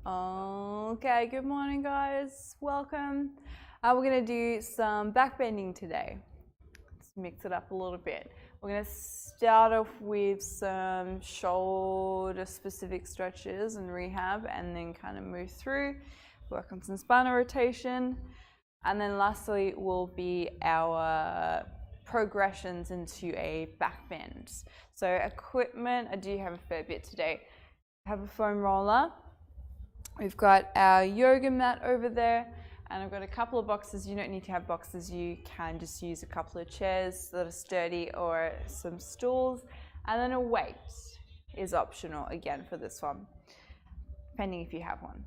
Okay, good morning guys, welcome. We're going to do some back bending today. Let's mix it up a little bit. We're going to start off with some shoulder specific stretches and rehab, and then kind of move through, work on some spinal rotation, and then lastly will be our progressions into a back bend. So equipment, I do have a fair bit today. I have a foam roller. We've got our yoga mat over there, and I've got a couple of boxes. You don't need to have boxes, you can just use a couple of chairs that are sturdy or some stools, and then a weight is optional again for this one, depending if you have one.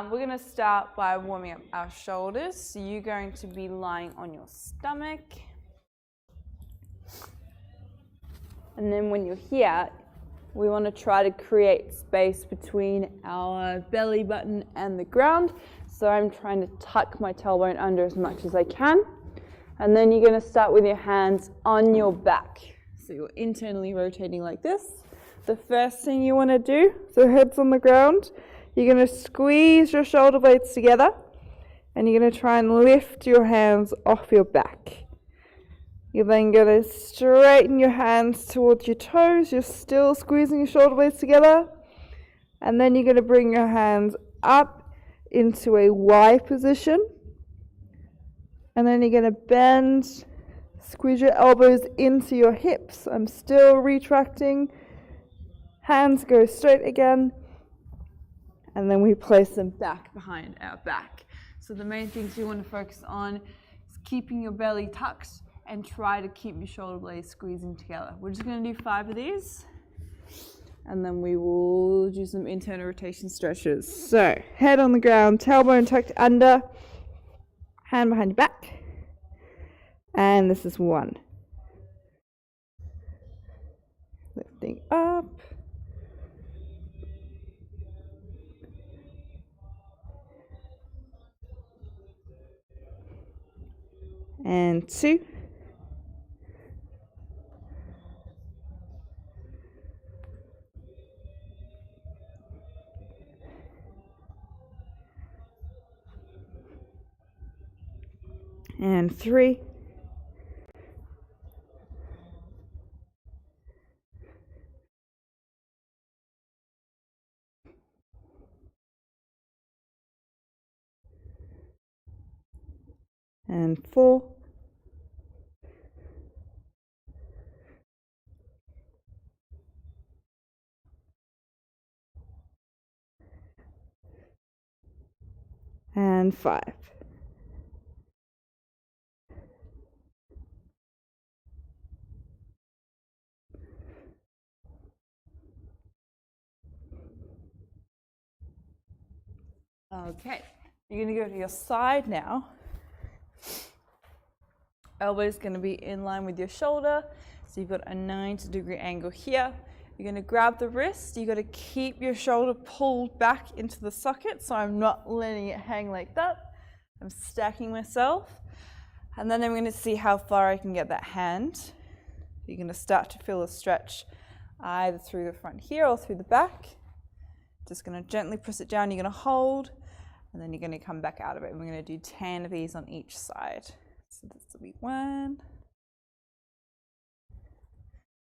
We're going to start by warming up our shoulders. So you're going to be lying on your stomach, and then when you're here, we want to try to create space between our belly button and the ground. So I'm trying to tuck my tailbone under as much as I can. And then you're going to start with your hands on your back. So you're internally rotating like this. The first thing you want to do, so head's on the ground, you're going to squeeze your shoulder blades together, and you're going to try and lift your hands off your back. You're then going to straighten your hands towards your toes. You're still squeezing your shoulder blades together. And then you're going to bring your hands up into a Y position. And then you're going to bend, squeeze your elbows into your hips. I'm still retracting. Hands go straight again. And then we place them back behind our back. So the main things you want to focus on is keeping your belly tucked and try to keep your shoulder blades squeezing together. We're just going to do 5 of these, and then we will do some internal rotation stretches. So head on the ground, tailbone tucked under, hand behind your back, and this is 1. Lifting up. And 2. And 3. And 4. And 5. Okay, you're going to go to your side now. Elbow's going to be in line with your shoulder, so you've got a 90-degree angle here. You're going to grab the wrist. You've got to keep your shoulder pulled back into the socket, so I'm not letting it hang like that. I'm stacking myself. And then I'm going to see how far I can get that hand. You're going to start to feel a stretch either through the front here or through the back. Just going to gently press it down. You're going to hold, and then you're going to come back out of it. And we're going to do 10 of these on each side. So this will be 1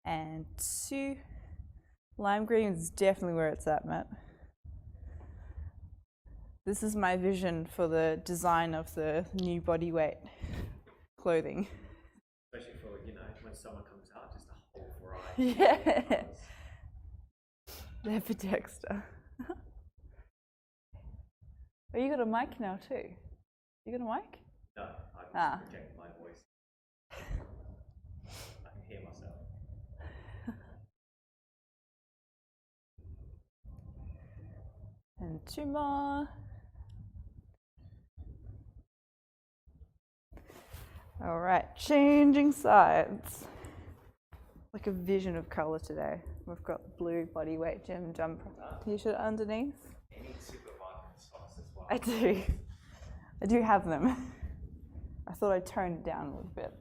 and 2. Lime green is definitely where it's at, Matt. This is my vision for the design of the new body weight clothing. Especially for, when summer comes out, just a whole variety. Yeah. They're for Dexter. Oh, you got a mic now too. You got a mic? No, I can project my voice. I can hear myself. And 2 more. All right, changing sides. Like a vision of color today. We've got blue body weight gym jumper t-shirt underneath. You need super vitamin sauce as well. I do. I do have them. I thought I'd tone it down a little bit.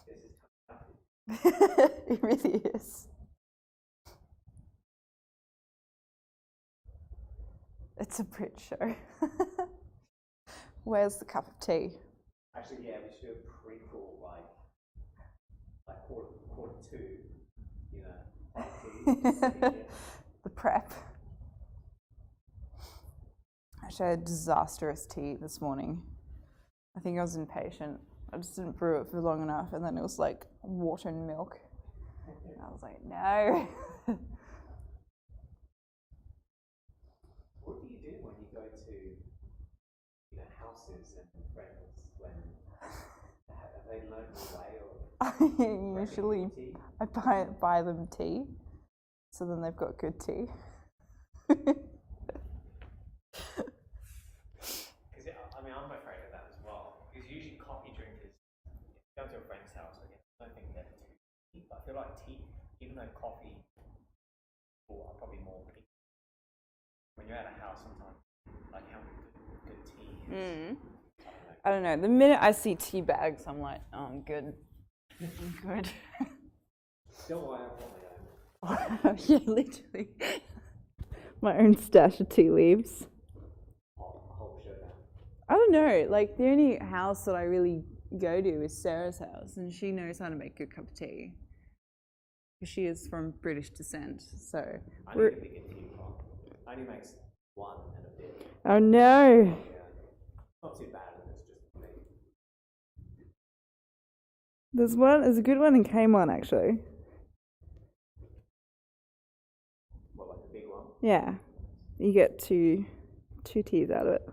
This is tough. It really is. It's a Brit show. Where's the cup of tea? Actually, yeah, we should do a prequel, like quarter two, you know, tea. The prep. Actually, I had disastrous tea this morning. I think I was impatient. I just didn't brew it for long enough, and then it was like water and milk. And I was like, no. What do you do when you go to, you know, houses and friends when have they learned the way or Usually, tea? I buy them tea, so then they've got good tea. I mean, I'm afraid of that as well. Because usually coffee drinkers, if you go to a friend's house, I don't think they're too tea. But I feel like tea, even though coffee people are probably more picky, when you're at a house sometimes, like how good tea is. I don't know. The minute I see tea bags, I'm like, oh, I'm good. I'm good. Don't worry, I've got my own. Yeah, literally. My own stash of tea leaves. Whole show now. I don't know. Like, the only house that I really go to is Sarah's house, and she knows how to make a good cup of tea. She is from British descent, so. I need a bigger teapot. I only makes one and a bit. Oh no! Yeah. Not too bad, and it's just me. There's a good one in Kmart actually. What, like the big one? Yeah, you get two teas out of it.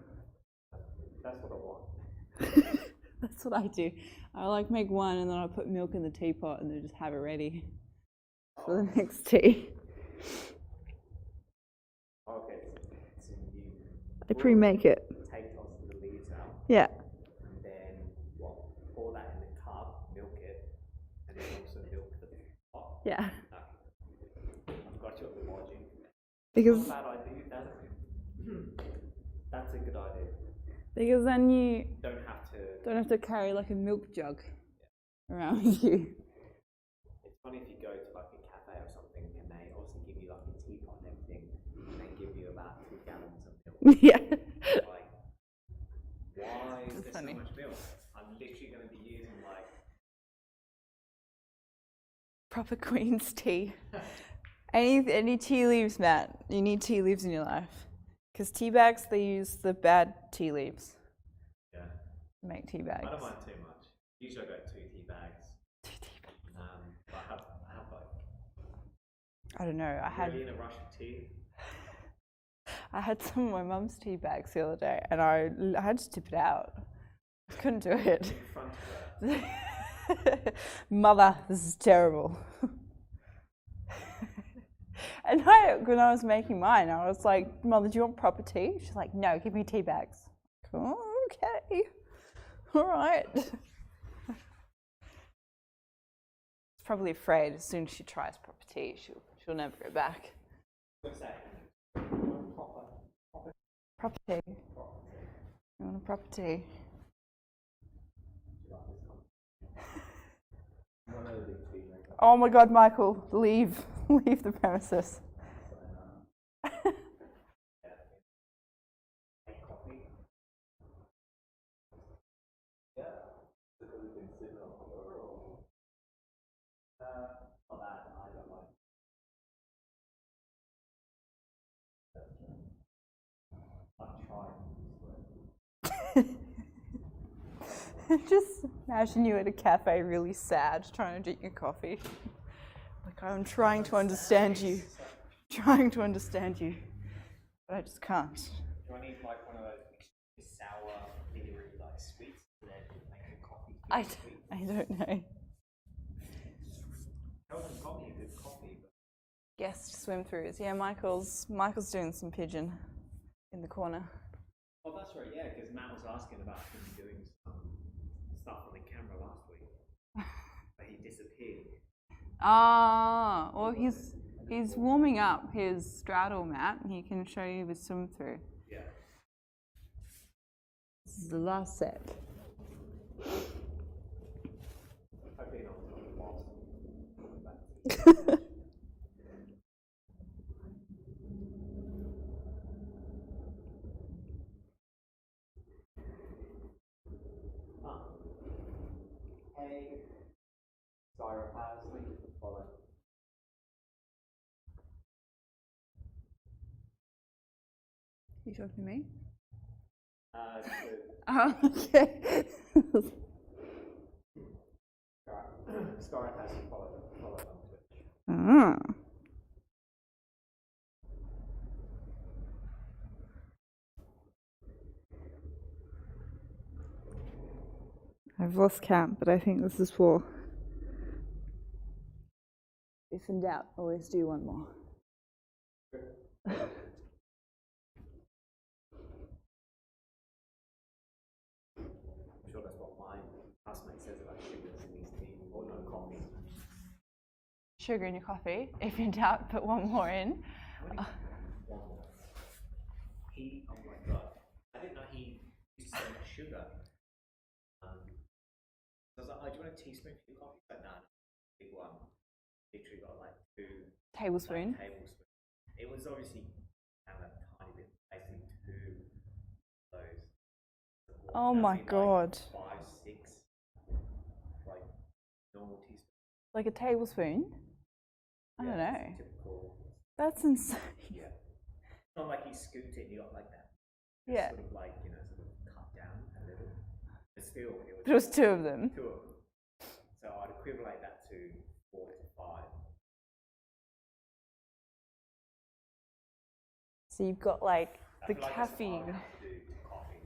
That's what I want. That's what I do. I like make one and then I put milk in the teapot and then just have it ready for the next tea. Okay, so you I pre-make it. take off the leaves out. Yeah. And then what? Pour that in the cup, milk it, and then also milk the pot. Yeah. I've got you at the logic. Because Not a bad idea. That's a good idea. Because then you Don't have to carry like a milk jug around with you. It's funny if you go to like a cafe or something and they also give you like a teapot and everything, and they give you about 2 gallons of milk. Yeah. Like, why is there funny. so much milk? I'm literally going to be using like Proper Queen's tea. Any tea leaves, Matt? You need tea leaves in your life. Because tea bags, they use the bad tea leaves. Yeah. To make tea bags. I don't mind too much. Usually I got 2 tea bags. 2 tea bags. But I have like. I don't know. Really in a rush of tea. I had some of my mum's tea bags the other day, and I had to tip it out. I couldn't do it. In front of her. Mother, this is terrible. And when I was making mine, I was like, Mother, do you want proper tea? She's like, no, give me tea bags. Oh, okay. All right. She's probably afraid as soon as she tries proper tea, she'll never go back. What's that? Proper tea. You want a proper tea? Oh my God, Michael, leave. Leave the premises. Just imagine you at a cafe really sad trying to drink your coffee. Like, I'm trying to understand you. Trying to understand you. But I just can't. Do I need like one of those sour, vinegary like sweets and then make the coffee? I don't know. Hasn't got me a good coffee. Guest swim throughs. Yeah, Michael's doing some pigeon in the corner. Oh, that's right. Yeah, because Matt was asking about him doing some stuff on the camera last week, but he disappeared. Ah, well, he's warming up his straddle mat. He can show you the swim through. Yeah. This is the last set. Hopefully not. You talking to me? Good. Oh, okay. Alright. Skyrim has followed on Twitch. Ah. I've lost count, but I think this is 4. If in doubt, always do one more. I'm sure that's what my housemate says about sugars in his tea or no coffee. Sugar in your coffee. If in doubt, put one more in. One more. Oh my god, I didn't know he used so much sugar. So I was like, oh, do you want a teaspoon for your coffee? But no, big one. Literally got like 2 Tablespoon. tablespoons. It was obviously kind of a tiny bit, basically 2 of those. Oh my god. Like 5, 6, like normal teaspoons. Like a tablespoon? I don't know. Typical. That's insane. Yeah. It's not like he scooped it and you got like that. Yeah. Sort of like, sort of cut down a little. But still, There was 2 of them. 2 of them. So I'd equivalent that to 4 to 5. So you've got like I the feel like caffeine. That's what I would have to do to coffee.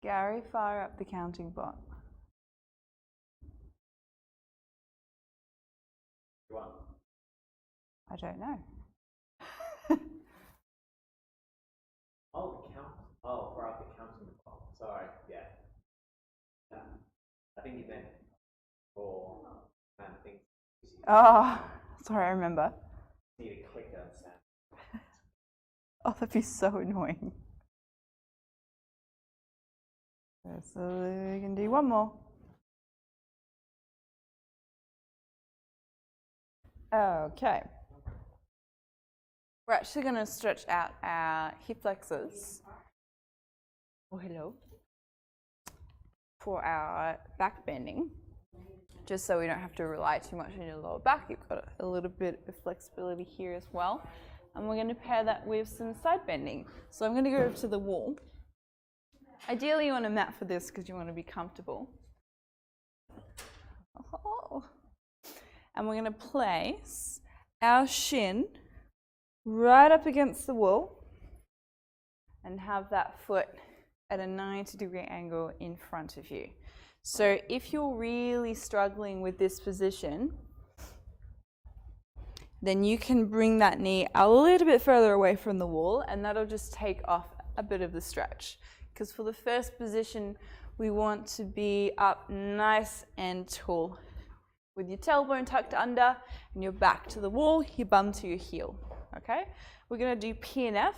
Gary, fire up the counting bot. One. I don't know. Oh, the count. Oh, fire up the counting bot. Sorry, yeah. I think you meant for things. Oh, sorry, I remember. Need a clicker sound. Oh, that'd be so annoying. So we can do one more. Okay. We're actually going to stretch out our hip flexors. Oh, hello. For our back bending, just so we don't have to rely too much on your lower back. You've got a little bit of flexibility here as well. And we're going to pair that with some side bending. So I'm going to go over to the wall. Ideally, you want a mat for this because you want to be comfortable. Oh. And we're going to place our shin right up against the wall and have that foot at a 90-degree angle in front of you. So if you're really struggling with this position, then you can bring that knee a little bit further away from the wall, and that'll just take off a bit of the stretch. Because for the first position, we want to be up nice and tall with your tailbone tucked under and your back to the wall, your bum to your heel. Okay? We're going to do P&F,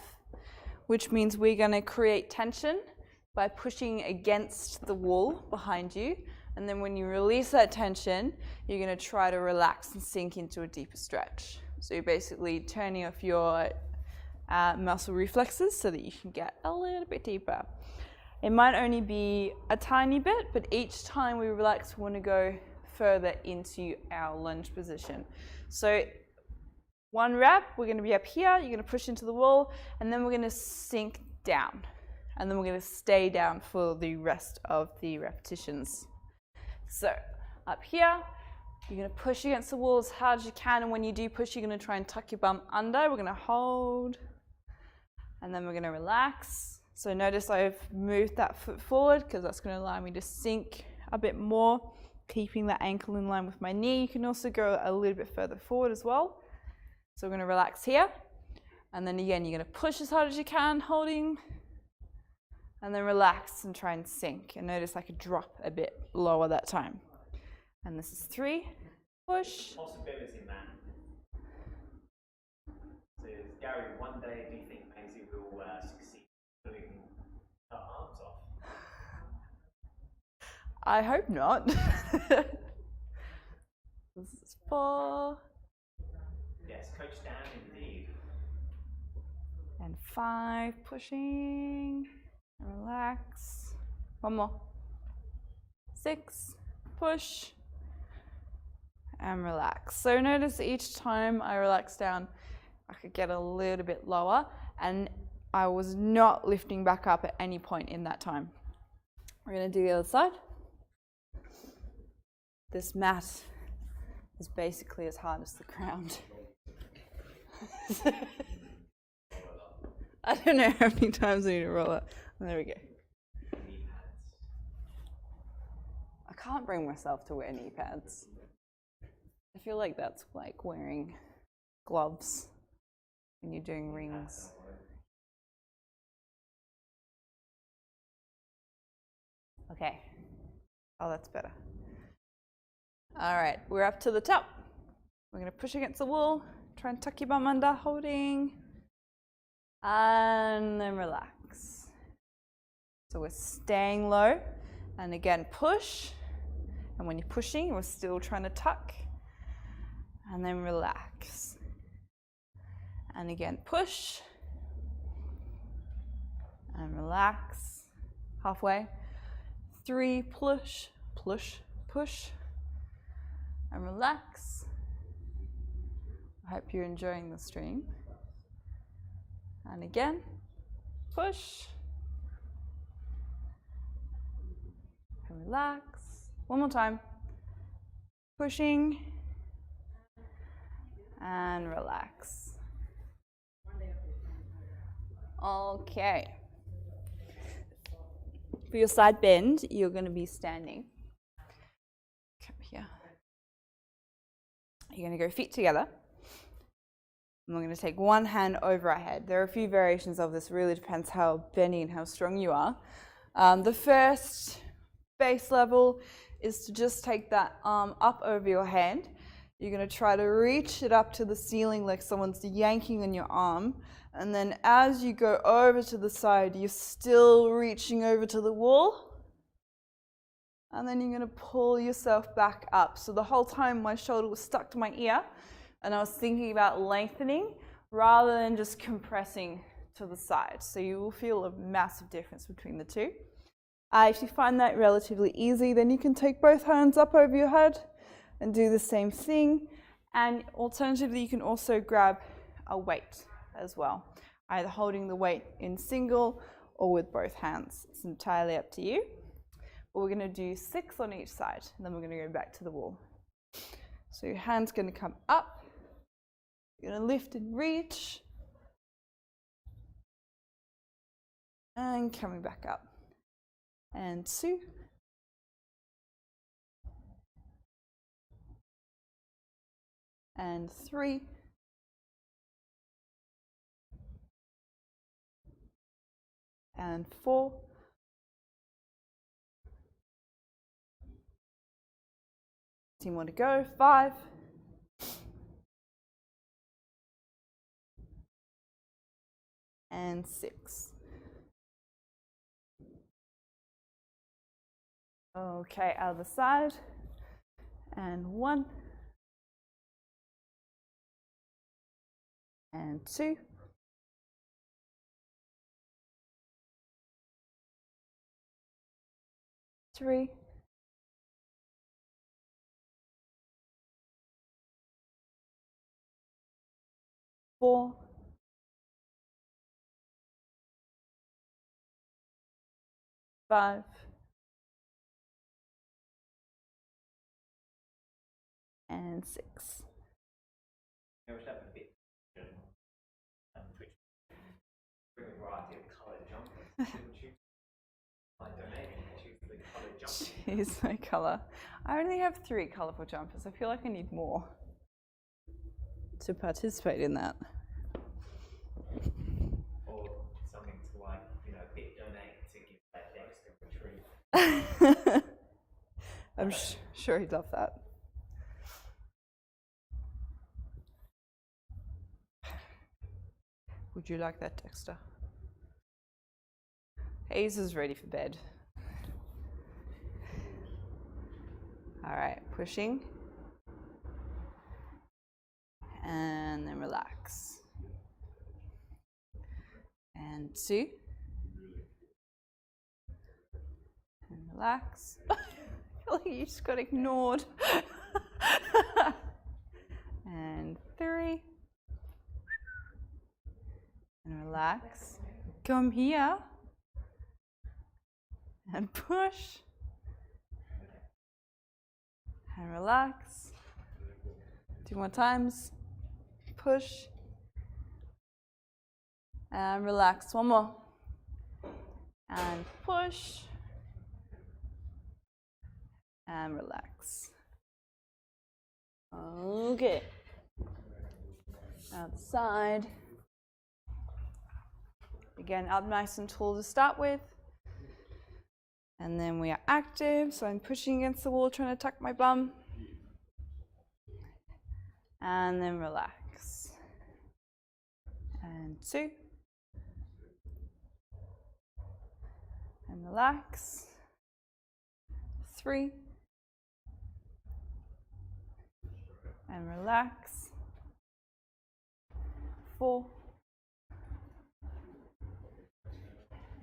which means we're going to create tension by pushing against the wall behind you. And then when you release that tension, you're going to try to relax and sink into a deeper stretch. So you're basically turning off your muscle reflexes so that you can get a little bit deeper. It might only be a tiny bit, but each time we relax, we want to go further into our lunge position. So 1 rep, we're going to be up here, you're going to push into the wall, and then we're going to sink down. And then we're going to stay down for the rest of the repetitions. So up here, you're going to push against the wall as hard as you can, and when you do push, you're going to try and tuck your bum under. We're going to hold, and then we're going to relax. So notice I've moved that foot forward because that's going to allow me to sink a bit more, keeping that ankle in line with my knee. You can also go a little bit further forward as well. So we're going to relax here, and then again, you're going to push as hard as you can, holding, and then relax and try and sink. And notice I could drop a bit lower that time. And this is 3, push. Possibility, man. So Gary, one day do you think Maisie will succeed pulling her arms off? I hope not. This is 4. Yes, Coach Dan indeed. And 5, pushing, relax. 1 more. 6, push, and relax. So notice each time I relax down, I could get a little bit lower, and I was not lifting back up at any point in that time. We're going to do the other side. This mat is basically as hard as the ground. I don't know how many times I need to roll it. There we go. I can't bring myself to wear knee pads. I feel like that's like wearing gloves when you're doing rings. Okay. Oh, that's better. All right, we're up to the top. We're going to push against the wall. Try and tuck your bum under, holding. And then relax. So we're staying low. And again, push. And when you're pushing, we're still trying to tuck. And then relax. And again, push. And relax. Halfway. 3, push, push, push. And relax. I hope you're enjoying the stream. And again, push. And relax. One more time. Pushing. And relax. Okay. For your side bend, you're going to be standing. Come here. You're going to go feet together. And we're going to take one hand over our head. There are a few variations of this. It really depends how bendy and how strong you are. The first base level is to just take that arm up over your head. You're going to try to reach it up to the ceiling like someone's yanking on your arm. And then as you go over to the side, you're still reaching over to the wall. And then you're going to pull yourself back up. So the whole time my shoulder was stuck to my ear, and I was thinking about lengthening rather than just compressing to the side. So you will feel a massive difference between the two. If you find that relatively easy, then you can take both hands up over your head and do the same thing. And alternatively, you can also grab a weight as well, either holding the weight in single or with both hands. It's entirely up to you. But we're going to do 6 on each side, and then we're going to go back to the wall. So your hand's going to come up. You're going to lift and reach. And coming back up. And 2. And 3. And 4. Two more to go. 5. And 6. Okay, other side. And 1. And 2. Three. 4. 5. And 6. I wish I had a bit bring a variety of coloured jumpers. Like donating, choose the coloured jumpers. Choose my colour. I only have 3 colourful jumpers. I feel like I need more to participate in that. Or something to like, a bit donate to give that Dexter retreat. I'm sure he'd love that. Would you like that, Dexter? Hayes is ready for bed. All right, pushing. And then relax. And 2. And relax. I feel like you just got ignored. And 3. And relax. Come here. And push. And relax. 2 more times. Push. And relax. 1 more. And push. And relax. Okay. Outside. Again, up nice and tall to start with. And then we are active, so I'm pushing against the wall, trying to tuck my bum. And then relax. And 2. And relax. 3. And relax. 4.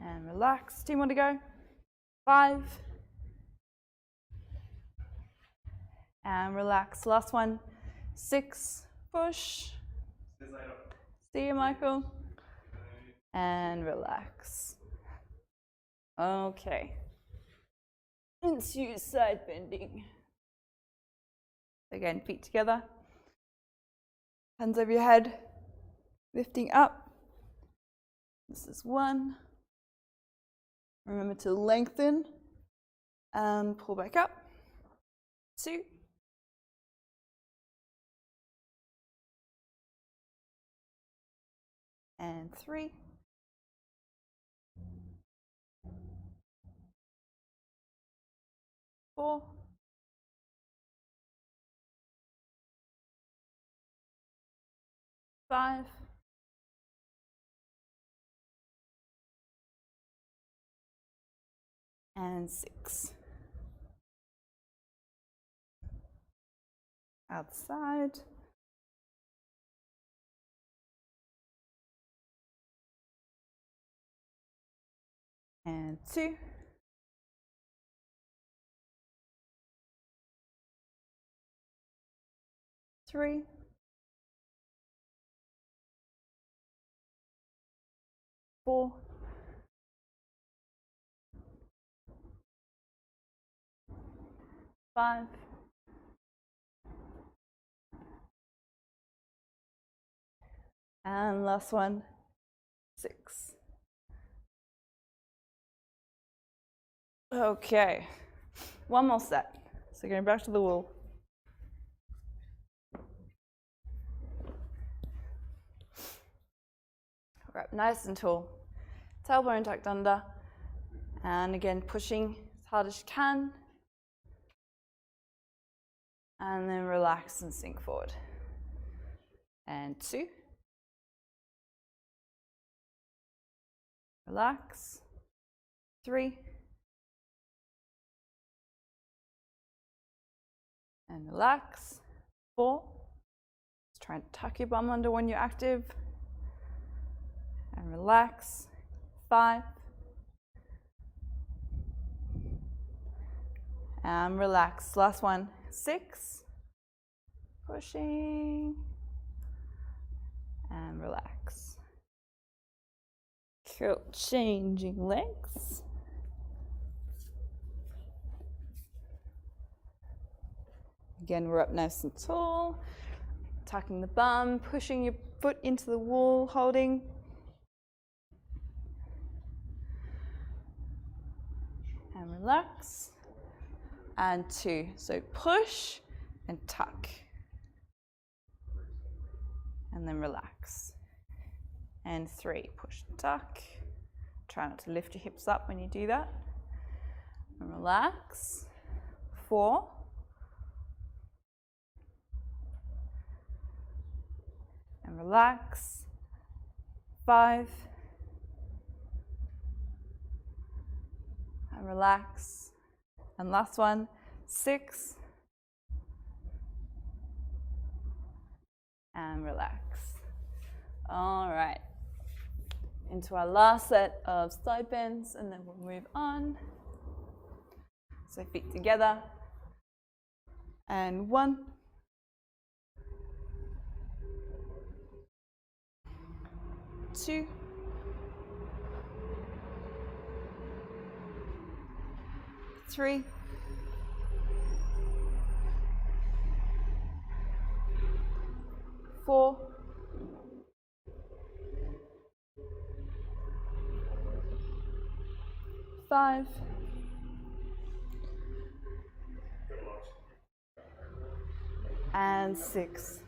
And relax. 2 more to go. 5. And relax. Last one. 6. Push. See you, Michael. And relax. Okay. Into side bending. Again, feet together. Hands over your head. Lifting up. This is 1. Remember to lengthen and pull back up. 2. And 3. 4. 5. And 6. Outside. And 2. 3. 4. 5. And last one, 6. Okay, 1 more set. So going back to the wall. Right, nice and tall. Tailbone tucked under. And again, pushing as hard as you can. And then relax and sink forward. And 2. Relax. 3. And relax. 4. Just try and tuck your bum under when you're active. And relax. 5. And relax. Last one. 6. Pushing. And relax. Cool. Changing legs. Again, we're up nice and tall. Tucking the bum, pushing your foot into the wall, holding. And relax. And 2. So push and tuck. And then relax. And 3. Push and tuck. Try not to lift your hips up when you do that. And relax. 4. And relax. 5. And relax. And last one, 6. And relax. All right. Into our last set of side bends, and then we'll move on. So feet together. And 1. 2, 3, 4, 5, and 6.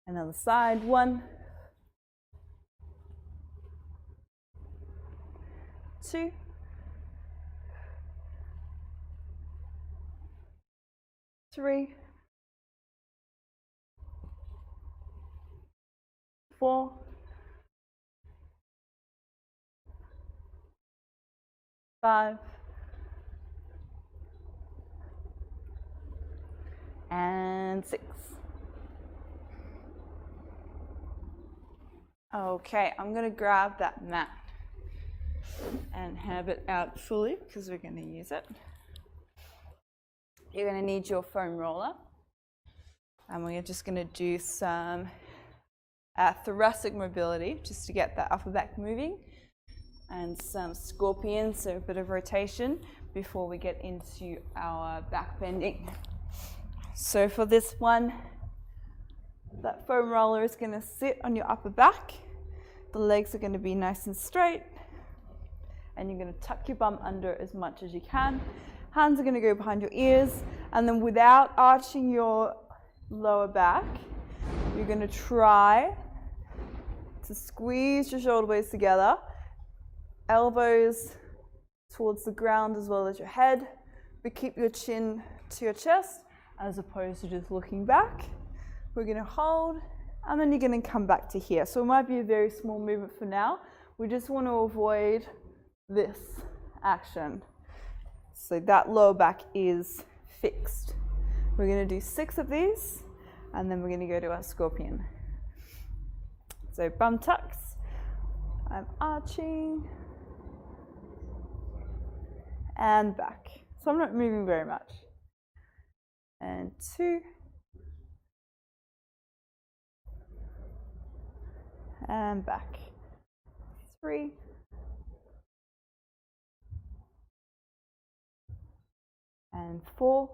Another side, 1, 2, 3, 4, 5, and 6. Okay, I'm going to grab that mat and have it out fully because we're going to use it. You're going to need your foam roller, and we're just going to do some thoracic mobility just to get that upper back moving, and some scorpions, so a bit of rotation before we get into our back bending. So for this one, that foam roller is going to sit on your upper back. The legs are going to be nice and straight, and you're going to tuck your bum under as much as you can. Hands are going to go behind your ears, and then without arching your lower back, you're going to try to squeeze your shoulder blades together, elbows towards the ground as well as your head, but keep your chin to your chest as opposed to just looking back. We're going to hold, and then you're going to come back to here. So it might be a very small movement for now. We just want to avoid this action. So that lower back is fixed. We're going to do 6 of these, and then we're going to go to our scorpion. So bum tucks, I'm arching, and back. So I'm not moving very much. And 2, and back. 3, and 4,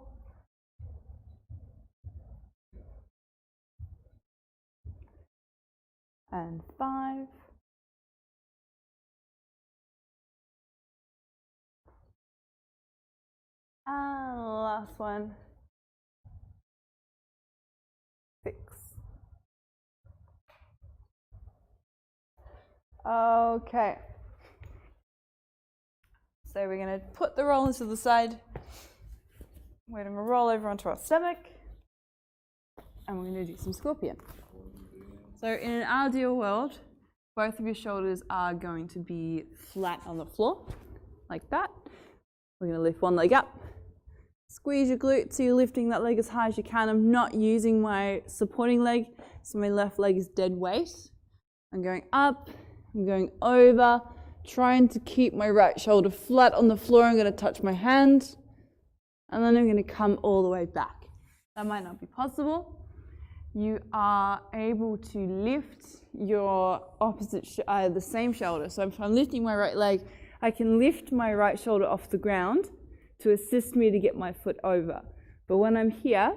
and 5, and last one, 6. Okay. So we're going to put the rollers to the side. We're going to roll over onto our stomach, and we're going to do some scorpion. So in an ideal world, both of your shoulders are going to be flat on the floor, like that. We're going to lift one leg up, squeeze your glute so you're lifting that leg as high as you can. I'm not using my supporting leg, so my left leg is dead weight. I'm going up, I'm going over, trying to keep my right shoulder flat on the floor. I'm going to touch my hand, and then I'm going to come all the way back. That might not be possible. You are able to lift your opposite, the same shoulder. So if I'm lifting my right leg, I can lift my right shoulder off the ground to assist me to get my foot over. But when I'm here,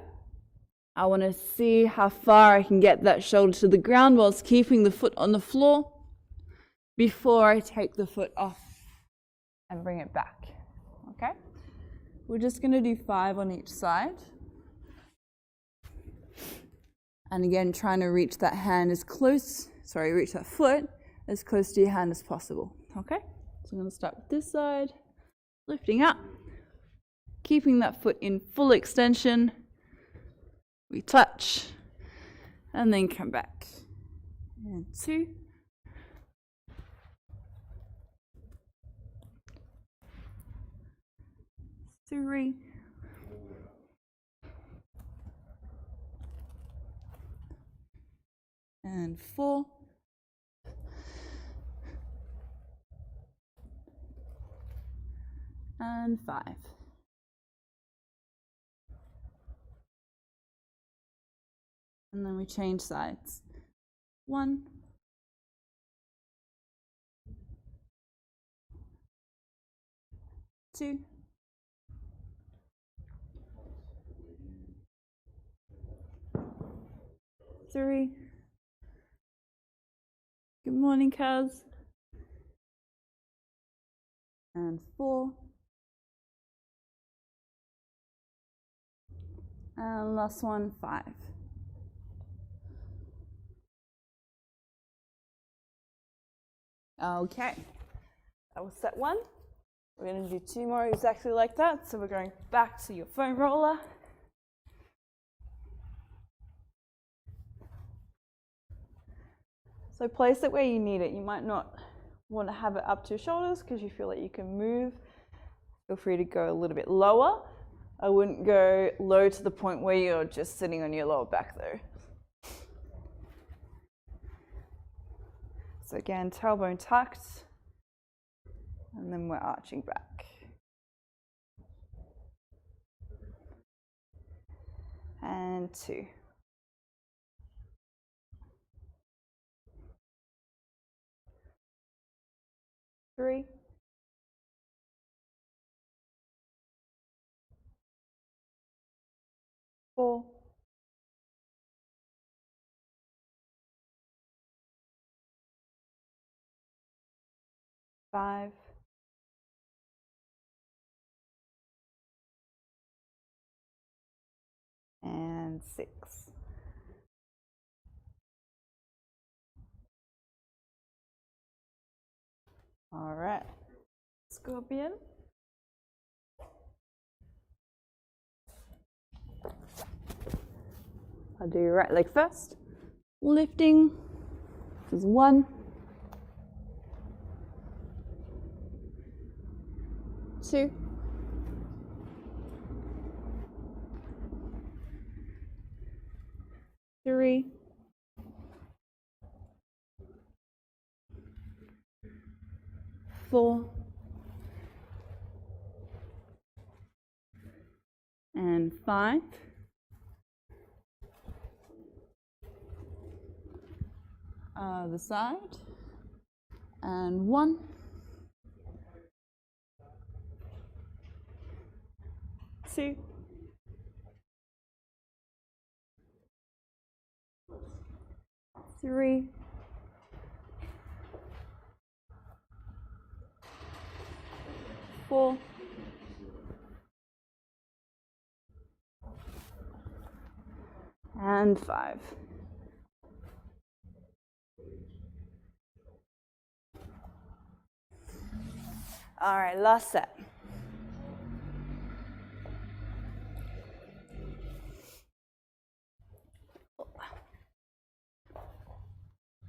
I want to see how far I can get that shoulder to the ground whilst keeping the foot on the floor before I take the foot off and bring it back. Okay? We're just going to do 5 on each side. And again, trying to reach that hand as close, reach that foot as close to your hand as possible. Okay? So I'm going to start with this side, lifting up, keeping that foot in full extension. We touch, and then come back. And 2. 3. And 4. And 5. And then we change sides. 1, 2, 3. Good morning, Kaz. And 4. And last one, 5. Okay, that was set 1. We're going to do 2 more exactly like that. So we're going back to your foam roller. So place it where you need it. You might not want to have it up to your shoulders because you feel like you can move. Feel free to go a little bit lower. I wouldn't go low to the point where you're just sitting on your lower back though. So again, tailbone tucked, and then we're arching back. And 2. 3. 4. 5. And 6. All right, scorpion. I'll do your right leg first. Lifting. This is 1. 2. 3. 4. And 5. Other side. And 1. 2. 3. 4. And 5. All right, last set.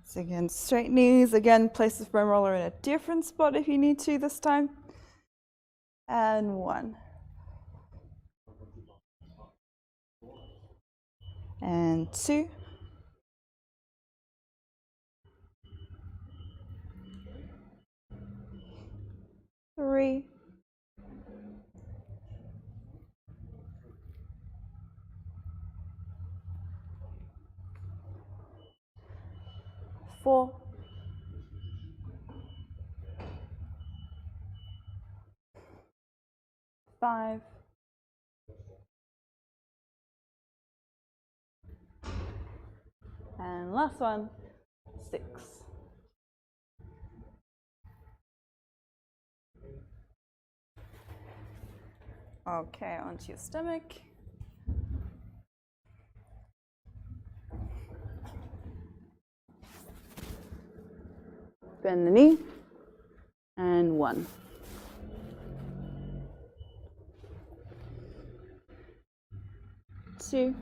So again, straight knees. Again, place the foam roller in a different spot if you need to this time. And 1. And 2. 3. 4. 5. And last one, 6. Okay, onto your stomach. Bend the knee. And 1. 2.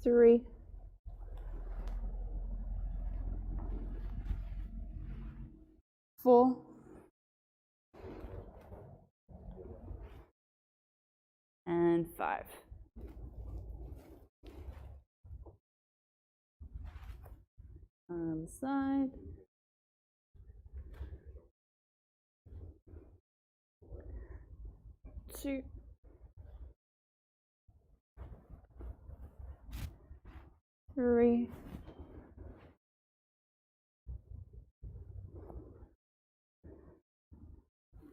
3. 4. And 5. On the side. 2. 3,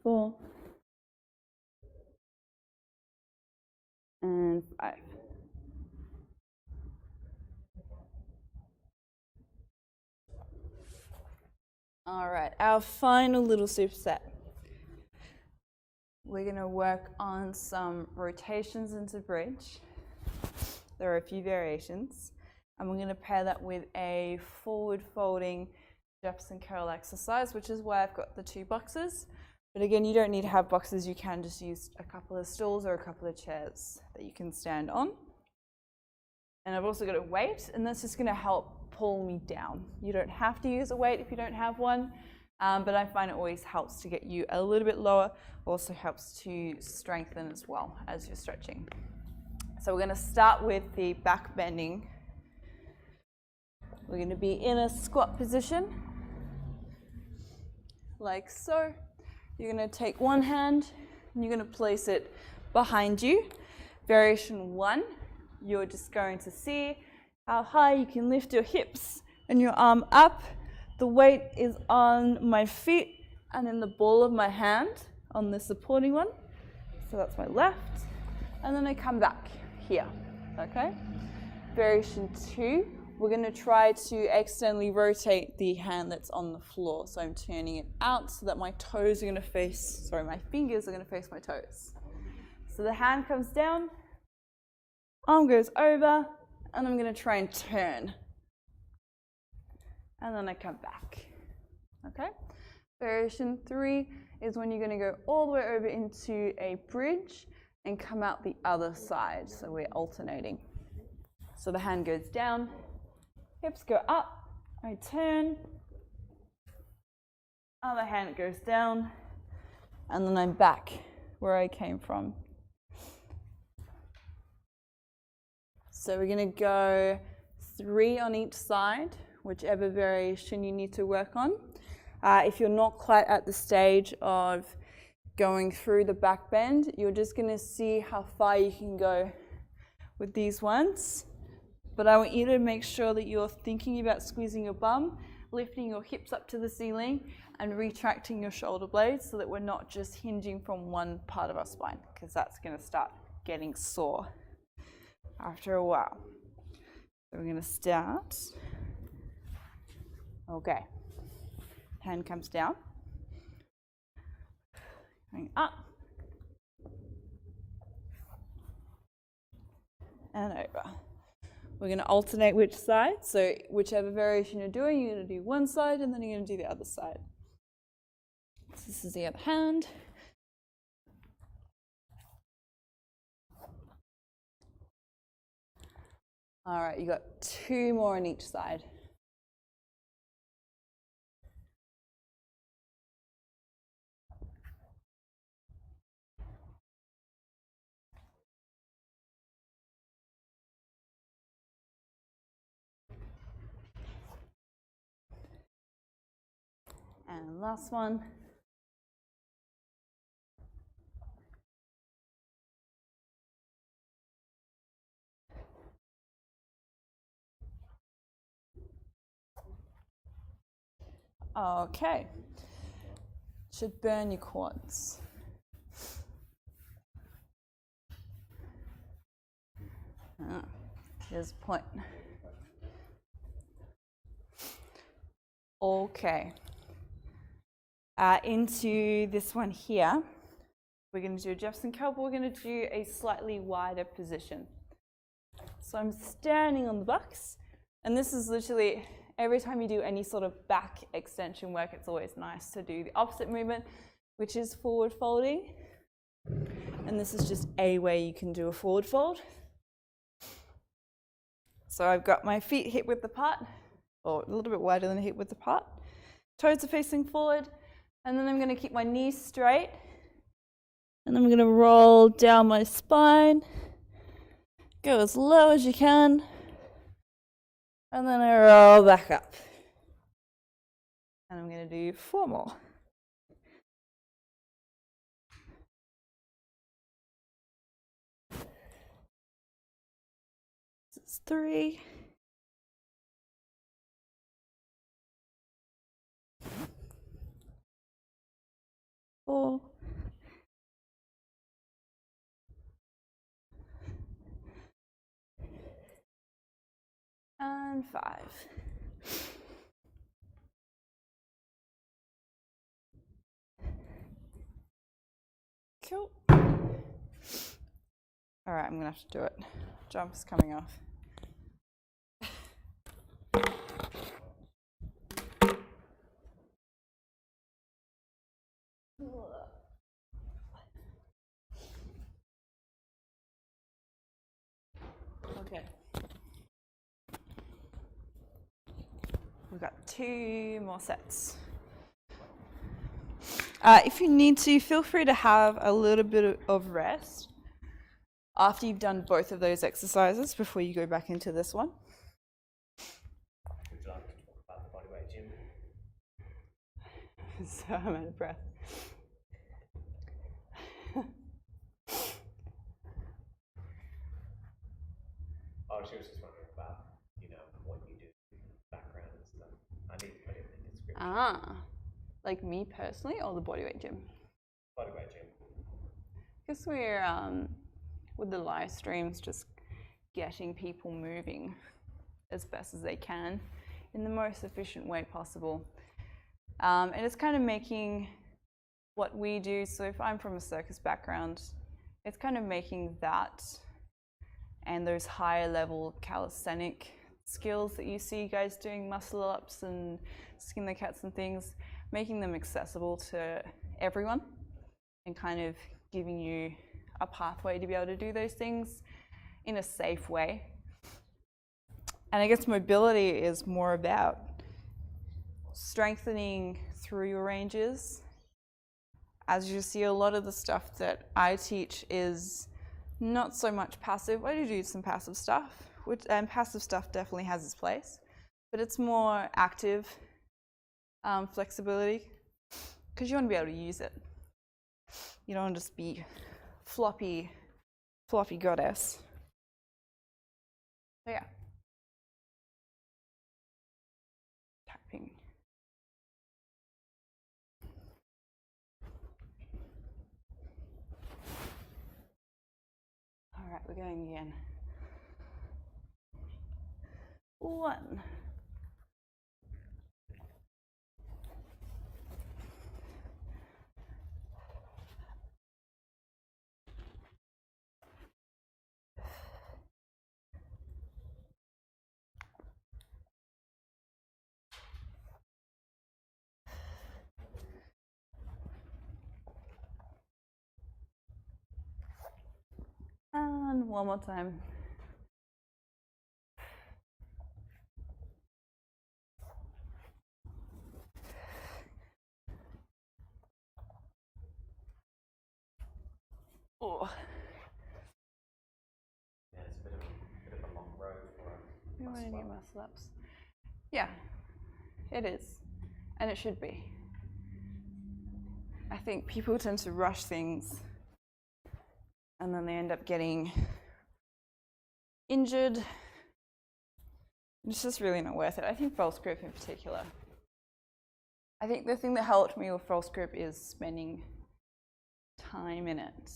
4, and 5. All right, our final little superset. We're going to work on some rotations into bridge. There are a few variations. And we're going to pair that with a forward folding Jefferson curl exercise, which is why I've got the 2 boxes. But again, you don't need to have boxes. You can just use a couple of stools or a couple of chairs that you can stand on. And I've also got a weight, and that's just going to help pull me down. You don't have to use a weight if you don't have one, but I find it always helps to get you a little bit lower. Also helps to strengthen as well as you're stretching. So we're going to start with the back bending. We're going to be in a squat position, like so. You're going to take one hand, and you're going to place it behind you. Variation 1, you're just going to see how high you can lift your hips and your arm up. The weight is on my feet and in the ball of my hand on the supporting one. So that's my left. And then I come back here, okay? Variation 2, we're going to try to externally rotate the hand that's on the floor. So I'm turning it out so that my toes are going to face, sorry, my fingers are going to face my toes. So the hand comes down, arm goes over, and I'm going to try and turn. And then I come back, okay? Variation 3 is when you're going to go all the way over into a bridge and come out the other side. So we're alternating. So the hand goes down, hips go up, I turn, other hand goes down, and then I'm back where I came from. So we're going to go 3 on each side, whichever variation you need to work on. If you're not quite at the stage of going through the back bend, you're just going to see how far you can go with these ones. But I want you to make sure that you're thinking about squeezing your bum, lifting your hips up to the ceiling, and retracting your shoulder blades so that we're not just hinging from one part of our spine, because that's going to start getting sore after a while. So we're going to start. Okay. Hand comes down. Going up. And over. We're going to alternate which side. So whichever variation you're doing, you're going to do one side and then you're going to do the other side. So this is the other hand. All right, you got 2 more on each side. And last one. Okay. Should burn your quads. Here's a point. Okay. Into this one here, we're going to do a Jefferson curl, but we're going to do a slightly wider position. So I'm standing on the bucks, and this is literally every time you do any sort of back extension work, it's always nice to do the opposite movement, which is forward folding. And this is just a way you can do a forward fold. So I've got my feet hip width apart, or a little bit wider than hip width apart. Toes are facing forward, and then I'm going to keep my knees straight. And I'm going to roll down my spine, go as low as you can, and then I roll back up. And I'm going to do 4 more. This is 3, And 5. Cool. All right, I'm gonna have to do it. Jump's coming off. Okay. We've got 2 more sets. If you need to, feel free to have a little bit of rest after you've done both of those exercises before you go back into this one. Would you like to talk about the bodyweight gym? So I'm out of breath. Oh, she was just wondering about, what you do, background and stuff. I need to put it in the description. Like me personally or the bodyweight gym? Bodyweight gym. Because we're, with the live streams, just getting people moving as best as they can in the most efficient way possible. And it's kind of making what we do, so if I'm from a circus background, it's kind of making that and those higher level calisthenic skills that you see guys doing, muscle ups and skin the cats and things, making them accessible to everyone and kind of giving you a pathway to be able to do those things in a safe way. And I guess mobility is more about strengthening through your ranges. As you see, a lot of the stuff that I teach is not so much passive. I do some passive stuff, and passive stuff definitely has its place, but it's more active flexibility, because you want to be able to use it. You don't want to just be floppy goddess. So yeah. Tapping. All right, we're going again. 1. And one more time. Oh. Yeah, it's a bit of a long road for We want to muscle do up. muscle ups. Yeah, it is, and it should be. I think people tend to rush things, and then they end up getting injured. It's just really not worth it. I think false grip in particular. I think the thing that helped me with false grip is spending time in it.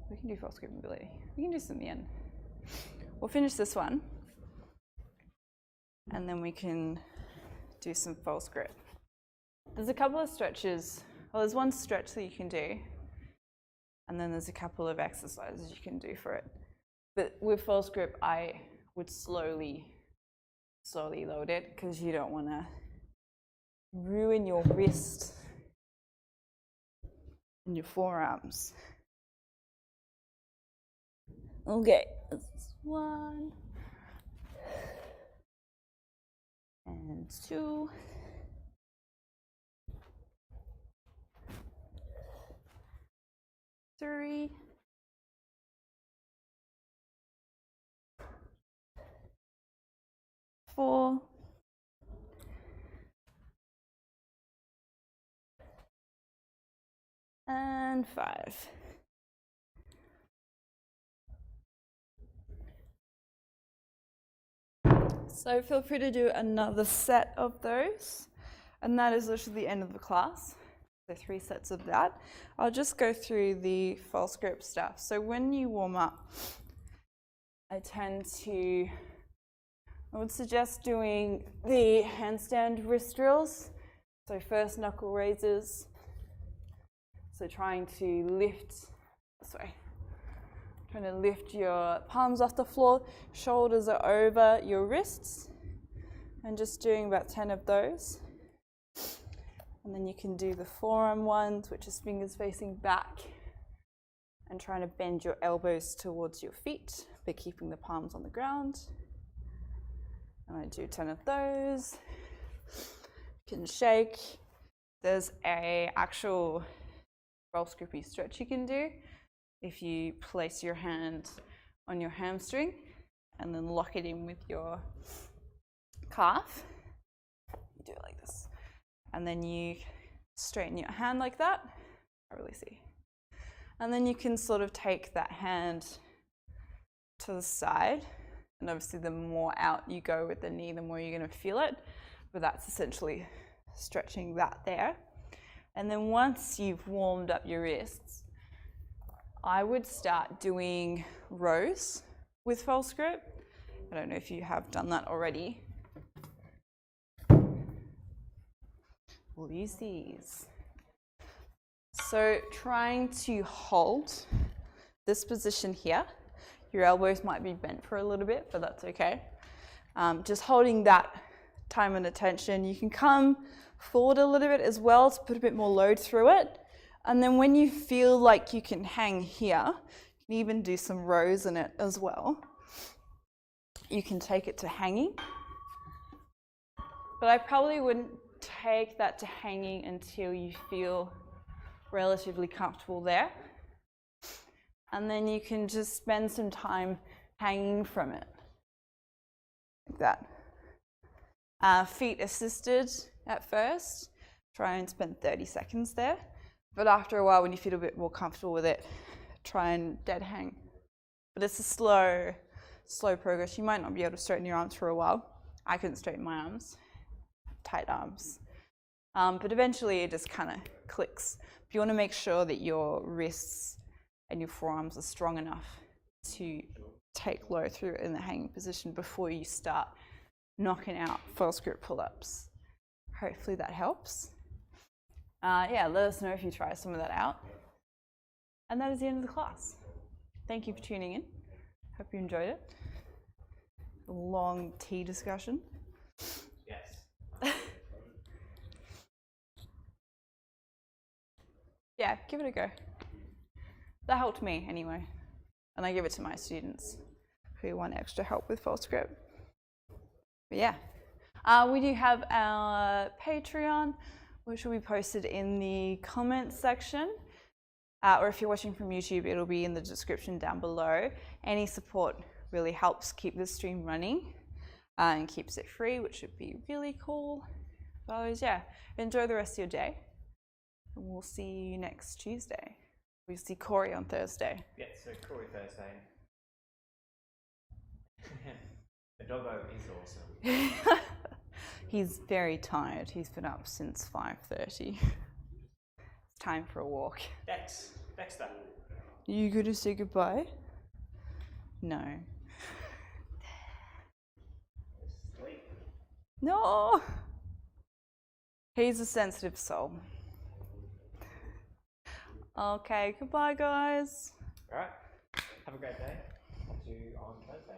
We can do false grip mobility. We can do some in the end. We'll finish this one, and then we can do some false grip. There's a couple of stretches. Well, there's one stretch that you can do, and then there's a couple of exercises you can do for it. But with false grip, I would slowly load it, because you don't want to ruin your wrist and your forearms. Okay, this is 1 and 2. 3. 4. And 5. So feel free to do another set of those, and that is literally the end of the class. So 3 sets of that. I'll just go through the false grip stuff. So when you warm up, I would suggest doing the handstand wrist drills. So first knuckle raises. So trying to lift your palms off the floor, shoulders are over your wrists, and just doing about 10 of those. And then you can do the forearm ones, which is fingers facing back, and trying to bend your elbows towards your feet, but keeping the palms on the ground. And I do 10 of those. You can shake. There's a actual false grippy stretch you can do if you place your hand on your hamstring and then lock it in with your calf. You do it like this. And then you straighten your hand like that. I really see. And then you can sort of take that hand to the side. And obviously the more out you go with the knee, the more you're going to feel it. But that's essentially stretching that there. And then once you've warmed up your wrists, I would start doing rows with false grip. I don't know if you have done that already. We'll use these. So trying to hold this position here. Your elbows might be bent for a little bit, but that's okay. Just holding that time and attention. You can come forward a little bit as well to put a bit more load through it. And then when you feel like you can hang here, you can even do some rows in it as well. You can take it to hanging. But I probably wouldn't take that to hanging until you feel relatively comfortable there. And then you can just spend some time hanging from it, like that. Feet assisted at first. Try and spend 30 seconds there. But after a while, when you feel a bit more comfortable with it, try and dead hang. But it's a slow progress. You might not be able to straighten your arms for a while. I couldn't straighten my arms, tight arms. But eventually it just kind of clicks. If you want to make sure that your wrists and your forearms are strong enough to take low through in the hanging position before you start knocking out false grip pull-ups. Hopefully that helps. Yeah, let us know if you try some of that out. And that is the end of the class. Thank you for tuning in. Hope you enjoyed it. A long tea discussion. Yes. Yeah, give it a go. That helped me anyway. And I give it to my students who want extra help with false grip. But yeah, we do have our Patreon, which will be posted in the comments section. Or if you're watching from YouTube, it'll be in the description down below. Any support really helps keep the stream running and keeps it free, which would be really cool. Otherwise, yeah, enjoy the rest of your day. And we'll see you next Tuesday. We see Corey on Thursday. Yeah, so Corey Thursday. The doggo is awesome. He's very tired. He's been up since 5:30. It's time for a walk. Dexter. You gonna say goodbye? No. Sleep. No! He's a sensitive soul. Okay, goodbye guys. Alright. Have a great day. I'll see you on Thursday.